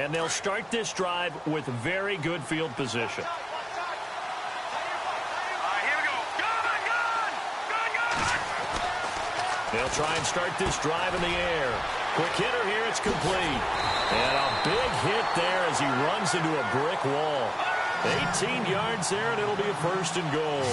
And they'll start this drive with very good field position. They'll try and start this drive in the air. Quick hitter here, it's complete. And a big hit there as he runs into a brick wall. 18 yards there, and it'll be a first and goal.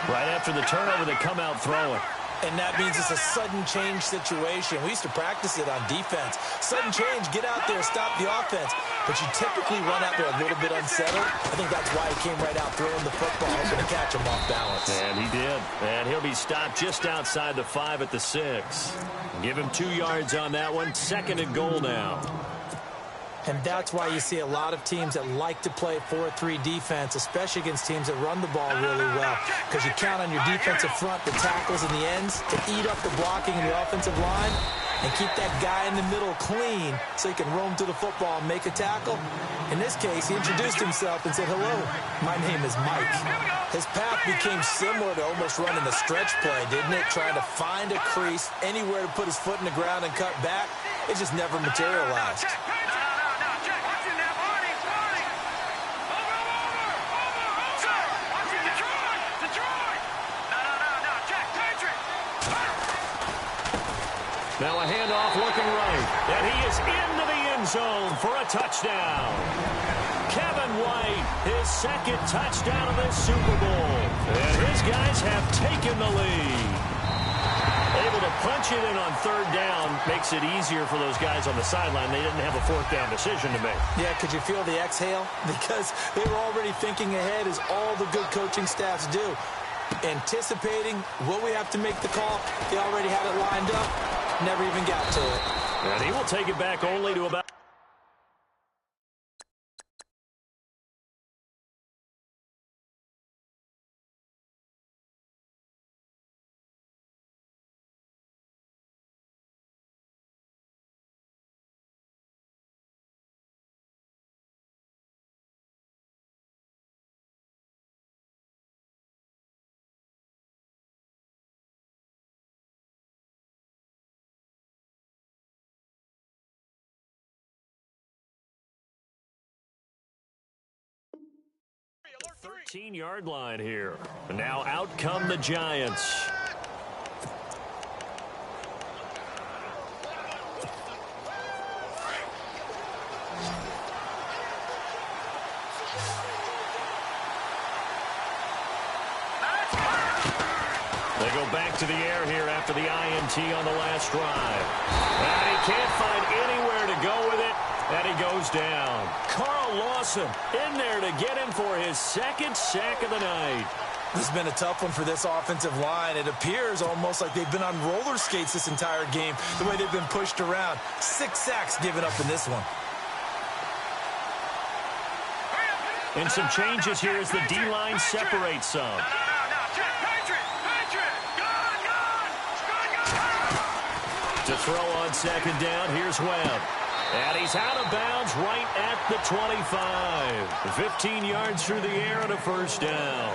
Right after the turnover, they come out throwing. And that means it's a sudden change situation. We used to practice it on defense. Sudden change, get out there, stop the offense. But you typically run out there a little bit unsettled. I think that's why he came right out throwing the football, hoping to catch him off balance. And he did. And he'll be stopped just outside the 5 at the 6. Give him 2 yards on that one. Second and goal now. And that's why you see a lot of teams that like to play 4-3 defense, especially against teams that run the ball really well. Because you count on your defensive front, the tackles and the ends, to eat up the blocking in the offensive line and keep that guy in the middle clean so he can roam to the football and make a tackle. In this case, he introduced himself and said, "Hello, my name is Mike." His path became similar to almost running a stretch play, didn't it? Trying to find a crease, anywhere to put his foot in the ground and cut back. It just never materialized. Now a handoff looking right, and he is into the end zone for a touchdown. Kevin White, his second touchdown of this Super Bowl. And his guys have taken the lead. Able to punch it in on third down makes it easier for those guys on the sideline. They didn't have a fourth down decision to make. Yeah, could you feel the exhale? Because they were already thinking ahead, as all the good coaching staffs do. Anticipating, will we have to make the call? They already had it lined up. Never even got to it. And he will take it back only to about... The 13-yard line here. And now out come the Giants. They go back to the air here after the INT on the last drive. And he can't find anywhere to go with it. And he goes down. Carl Lawson in there to get him for his second sack of the night. This has been a tough one for this offensive line. It appears almost like they've been on roller skates this entire game, the way they've been pushed around. 6 sacks given up in this one. And some changes here as the D-line separates some. To throw on second down, here's Webb. And he's out of bounds right at the 25. 15 yards through the air and a first down.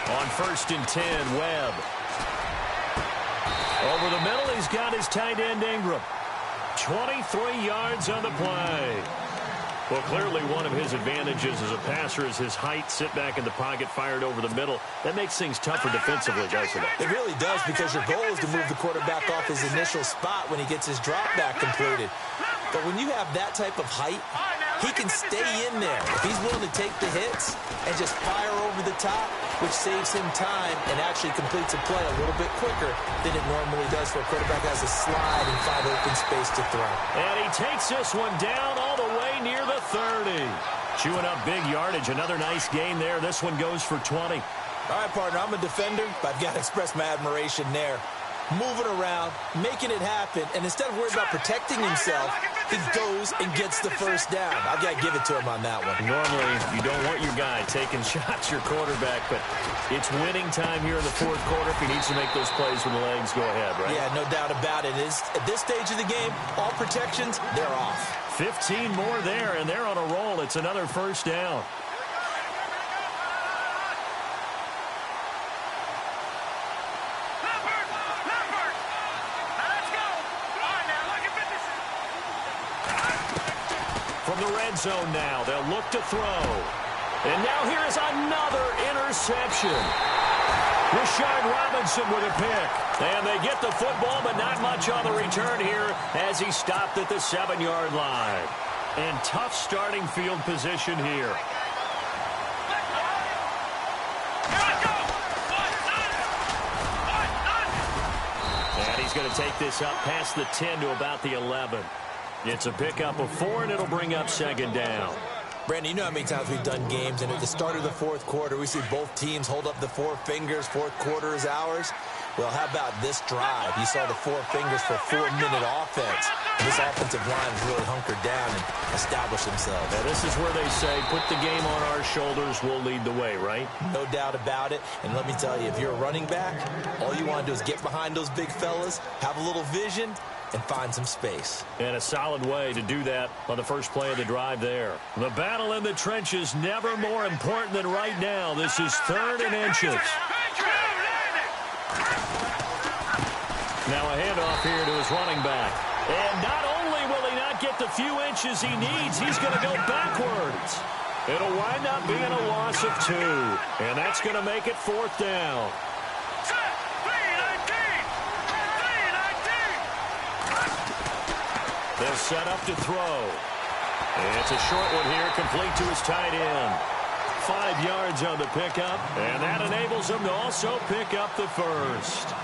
On 1st and 10, Webb. Over the middle, he's got his tight end Ingram. 23 yards on the play. Well, clearly one of his advantages as a passer is his height, sit back in the pocket, fired over the middle. That makes things tougher defensively, doesn't it? It really does, because your goal is to move the quarterback off his initial spot when he gets his drop back completed. But when you have that type of height, he can stay in there. If he's willing to take the hits and just fire over the top, which saves him time and actually completes a play a little bit quicker than it normally does for a quarterback that has a slide and find open space to throw. And he takes this one down all the way near the 30. Chewing up big yardage. Another nice gain there. This one goes for 20. All right, partner, I'm a defender, but I've got to express my admiration there. Moving around, making it happen, and instead of worrying about protecting himself, he goes and gets the first down. I've got to give it to him on that one. Normally, you don't want your guy taking shots, your quarterback, but it's winning time here in the fourth quarter if he needs to make those plays when the legs go ahead, right? Yeah, no doubt about it. At this stage of the game, all protections, they're off. 15 more there, and they're on a roll. It's another first down. From the red zone now, they'll look to throw. And now here is another interception. Rashard Robinson with a pick. And they get the football, but not much on the return here as he stopped at the 7-yard line. And tough starting field position here. And he's going to take this up past the 10 to about the 11. It's a pickup of 4, and it'll bring up second down. Brandon, you know how many times we've done games, and at the start of the fourth quarter, we see both teams hold up the 4 fingers, fourth quarter is ours. Well, how about this drive? You saw the 4 fingers for 4-minute offense. And this offensive line has really hunkered down and established themselves. Now, this is where they say, put the game on our shoulders, we'll lead the way, right? No doubt about it. And let me tell you, if you're a running back, all you want to do is get behind those big fellas, have a little vision, and find some space. And a solid way to do that on the first play of the drive there. The battle in the trenches never more important than right now. This is 3rd and inches. Now a handoff here to his running back. And not only will he not get the few inches he needs, he's going to go backwards. It'll wind up being a loss of 2. And that's going to make it 4th down. They'll set up to throw. And it's a short one here, complete to his tight end. 5 yards on the pickup, and that enables them to also pick up the first.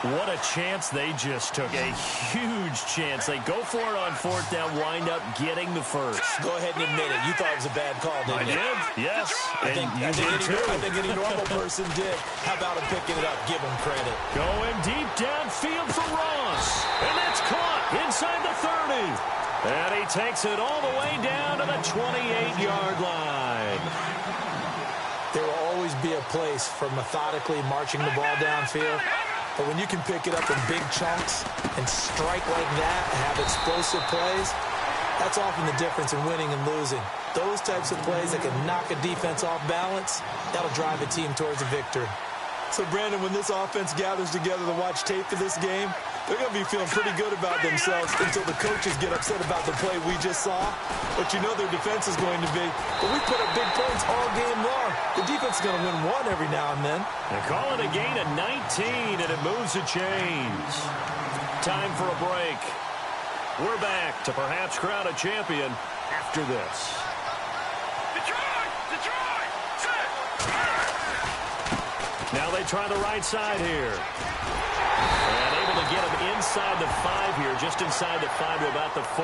What a chance they just took. A huge chance. They go for it on 4th down, wind up getting the first. Go ahead and admit it. You thought it was a bad call, didn't you? I did, yes. I think any normal person did. How about him picking it up? Give him credit. Going deep downfield for Ross. And that's caught inside the 30. And he takes it all the way down to the 28-yard line. There will always be a place for methodically marching the ball downfield. But when you can pick it up in big chunks and strike like that and have explosive plays, that's often the difference in winning and losing. Those types of plays that can knock a defense off balance, that'll drive a team towards a victory. So, Brandon, when this offense gathers together to watch tape for this game, they're going to be feeling pretty good about themselves until the coaches get upset about the play we just saw. But you know their defense is going to be, but we put up big points all game long. The defense is going to win one every now and then. They call it a gain of 19, and it moves the chains. Time for a break. We're back to perhaps crown a champion after this. Now they try the right side here. And able to get him inside the 5 here, just inside the 5 to about the 4.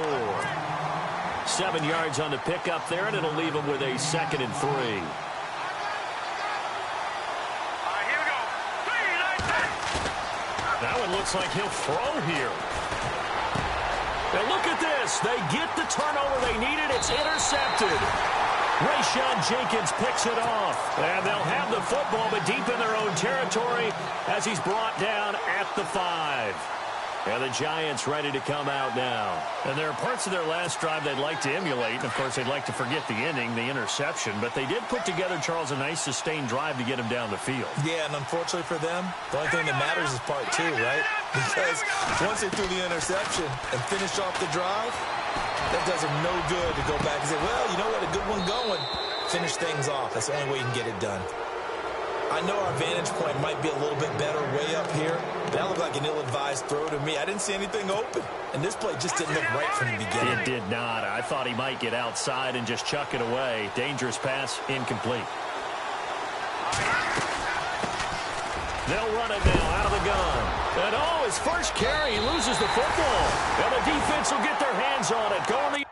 7 yards on the pickup there, and it'll leave him with a 2nd and 3. Now it looks like he'll throw here. Now look at this. They get the turnover they needed. It's intercepted. Rayshon Jenkins picks it off. And they'll have the football, but deep in their own territory as he's brought down at the 5. And the Giants ready to come out now. And there are parts of their last drive they'd like to emulate. And, of course, they'd like to forget the ending, the interception. But they did put together, Charles, a nice sustained drive to get him down the field. Yeah, and unfortunately for them, the only thing that matters is part 2, right? Because once they threw the interception and finished off the drive, that does them no good to go back and say, well, you know what, a good one going. Finish things off. That's the only way you can get it done. I know our vantage point might be a little bit better way up here. That looked like an ill-advised throw to me. I didn't see anything open. And this play just didn't look right from the beginning. It did not. I thought he might get outside and just chuck it away. Dangerous pass, incomplete. They'll run it now out of the gun. And, his first carry, he loses the football. And the defense will get their hands on it. Going the